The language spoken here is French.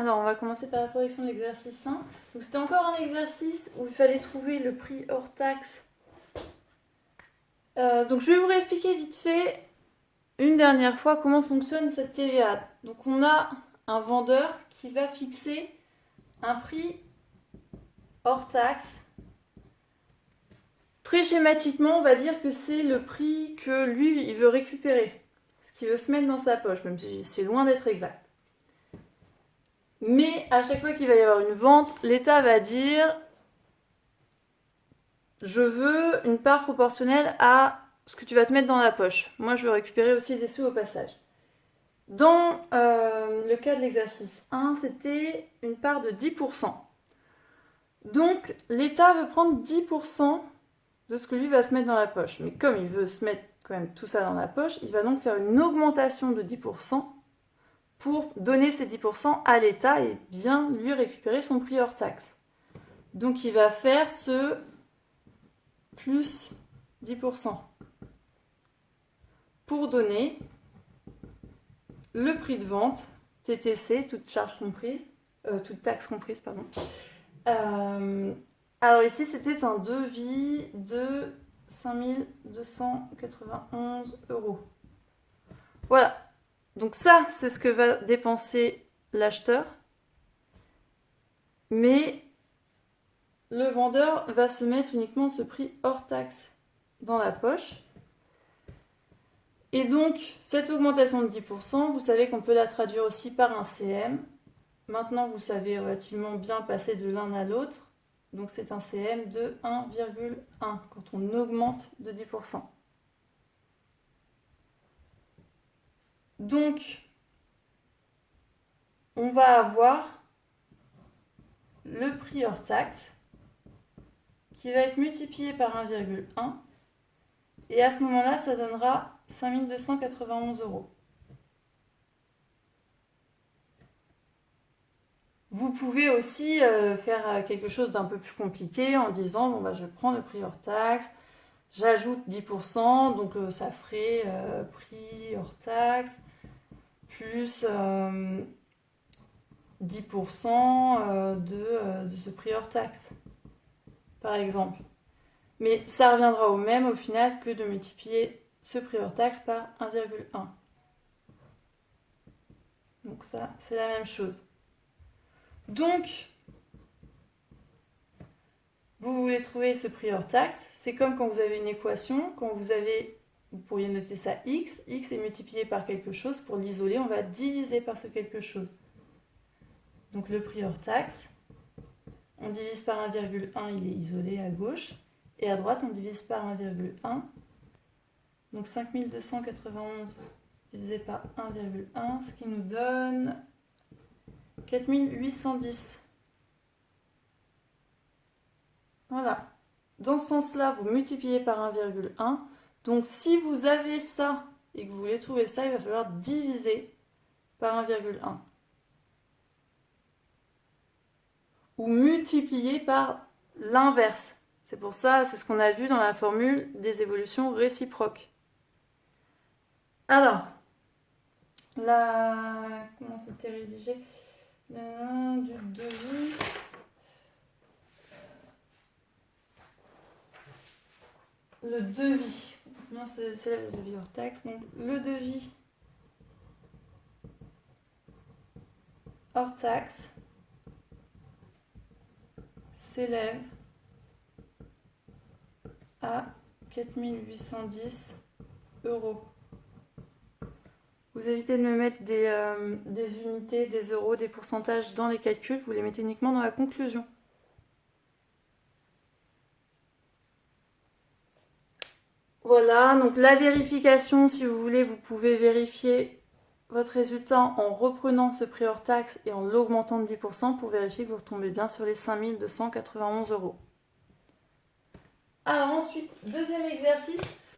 Alors, on va commencer par la correction de l'exercice 1. Donc, c'était encore un exercice où il fallait trouver le prix hors taxe. Donc, je vais vous réexpliquer vite fait une dernière fois comment fonctionne cette TVA. Donc, on a un vendeur qui va fixer un prix hors taxe. Très schématiquement, on va dire que c'est le prix que lui, il veut récupérer. Ce qu'il veut se mettre dans sa poche, même si c'est loin d'être exact. Mais à chaque fois qu'il va y avoir une vente, l'État va dire « Je veux une part proportionnelle à ce que tu vas te mettre dans la poche. Moi, je veux récupérer aussi des sous au passage. » Dans le cas de l'exercice 1, c'était une part de 10%. Donc, l'État veut prendre 10% de ce que lui va se mettre dans la poche. Mais comme il veut se mettre quand même tout ça dans la poche, il va donc faire une augmentation de 10% pour donner ces 10% à l'État et bien lui récupérer son prix hors taxe. Donc il va faire ce plus 10% pour donner le prix de vente, TTC, toute charge comprise, toute taxe comprise, pardon. Alors ici c'était un devis de 5291 €. Voilà. Donc ça, c'est ce que va dépenser l'acheteur. Mais le vendeur va se mettre uniquement ce prix hors taxe dans la poche. Et donc, cette augmentation de 10%, vous savez qu'on peut la traduire aussi par un CM. Maintenant, vous savez relativement bien passer de l'un à l'autre. Donc, c'est un CM de 1,1 quand on augmente de 10%. Donc, on va avoir le prix hors taxe qui va être multiplié par 1,1 et à ce moment-là, ça donnera 5291 €. Vous pouvez aussi faire quelque chose d'un peu plus compliqué en disant bon, bah, je prends le prix hors taxe, j'ajoute 10%, donc ça ferait prix hors taxe plus 10% de ce prix hors taxe, par exemple. Mais ça reviendra au même au final que de multiplier ce prix hors taxe par 1,1. Donc ça, c'est la même chose. Donc, vous voulez trouver ce prix hors taxe. C'est comme quand vous avez une équation, vous pourriez noter ça x est multiplié par quelque chose. Pour l'isoler, on va diviser par ce quelque chose. Donc le prix hors taxe, on divise par 1,1, il est isolé à gauche. Et à droite, on divise par 1,1. Donc 5291 divisé par 1,1, ce qui nous donne 4810. Voilà. Dans ce sens-là, vous multipliez par 1,1. Donc si vous avez ça et que vous voulez trouver ça, il va falloir diviser par 1,1. Ou multiplier par l'inverse. C'est pour ça, c'est ce qu'on a vu dans la formule des évolutions réciproques. Alors, comment c'était rédigé? Du devis. Le devis. Non, c'est le devis hors taxe. Donc, le devis hors taxe s'élève à 4810 €. Vous évitez de me mettre des unités, des euros, des pourcentages dans les calculs, vous les mettez uniquement dans la conclusion. Voilà, donc la vérification, si vous voulez, vous pouvez vérifier votre résultat en reprenant ce prix hors taxe et en l'augmentant de 10% pour vérifier que vous retombez bien sur les 5291 €. Alors ensuite, deuxième exercice,